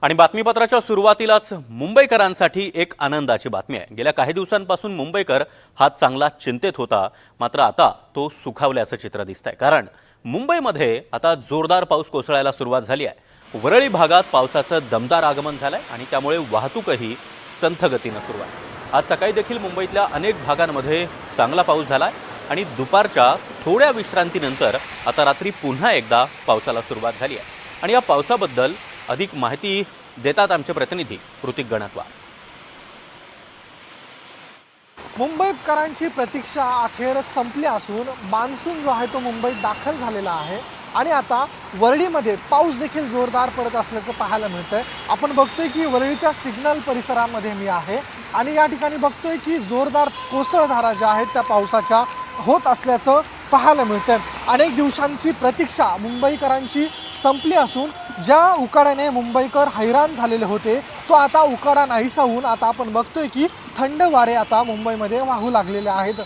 आणि बातमीपत्राच्या सुरुवातीलाच मुंबईकरांसाठी एक आनंदाची बातमी आहे। गेल्या काही दिवसांपासून मुंबईकर हा चांगला चिंतेत होता, मात्र आता तो सुखावल्याचं चित्र दिसतंय। कारण मुंबईमध्ये आता जोरदार पाऊस कोसळायला सुरुवात झाली आहे। वरळी भागात पावसाचं दमदार आगमन झालंय आणि त्यामुळे वाहतूकही संथ गतीने सुरू आहे। आज सकाळी देखील मुंबईतल्या अनेक भागांमध्ये चांगला पाऊस झालाय आणि दुपारच्या थोड्या विश्रांतीनंतर आता रात्री पुन्हा एकदा पावसाला सुरुवात झाली आहे। आणि या पावसाबद्दल अधिक माहिती देतात आमचे प्रतिनिधी कृतिक गणत्वा। मुंबईकरांची प्रतीक्षा अखेर संपली असून मान्सून जो आहे तो मुंबईत दाखल झालेला आहे आणि आता वरळीमध्ये पाऊस देखील जोरदार पडत असल्याचं पाहायला मिळतंय। आपण बघतोय की वरळीच्या सिग्नल परिसरामध्ये मी आहे आणि या ठिकाणी बघतोय की जोरदार कोसळधारा ज्या आहेत त्या पावसाच्या होत असल्याचं पाहायला मिळतंय। अनेक दिवसांची प्रतीक्षा मुंबईकरांची संपली असून ज्या उकाड्याने मुंबईकर हैराण झालेले होते तो आता उकाडा नाहीसा होऊन आता आपण बघतोय की थंड वारे आता मुंबईमध्ये वाहू लागलेले आहेत।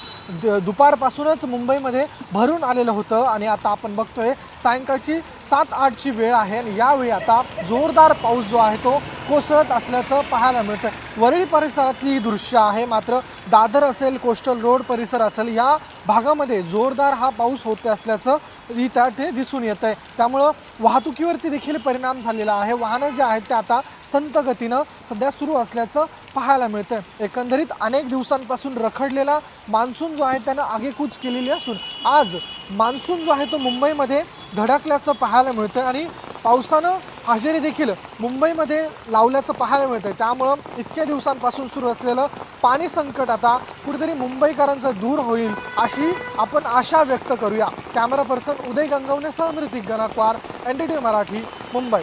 दुपारपासूनच मुंबईमध्ये भरून आलेलं होतं आणि आता आपण बघतोय सायंकाळची 7-8ची वेळ आहे आणि यावेळी आता जोरदार पाऊस जो आहे तो कोसळत असल्याचं पाहायला मिळतं। वरळी परिसरातली ही दृश्य आहे, मात्र दादर असेल, कोस्टल रोड परिसर असेल या भागामध्ये जोरदार हा पाऊस होत असल्याचं ते दिसून येत आहे। त्यामुळं वाहतुकीवरती देखील परिणाम झालेला आहे। वाहनं जे आहेत ते आता संत गतीनं सध्या सुरू असल्याचं पाहायला मिळतं। एकंदरीत अनेक दिवसांपासून रखडलेला मान्सून जो आहे त्यानं आगेकूच केलेली असून आज मान्सून जो आहे तो मुंबईमध्ये धडकल्याचं पाहायला मिळतं आणि पावसानं हजेरी देखील मुंबईमध्ये लावल्याचं पाहायला मिळतं। त्यामुळं इतक्या दिवसांपासून सुरू असलेलं पाणी संकट आता कुठेतरी मुंबईकरांचं दूर होईल अशी आपण आशा व्यक्त करूया। कॅमेरा पर्सन उदय गंगवणेसह कृतिक गणत्वा, NDTV मराठी, मुंबई।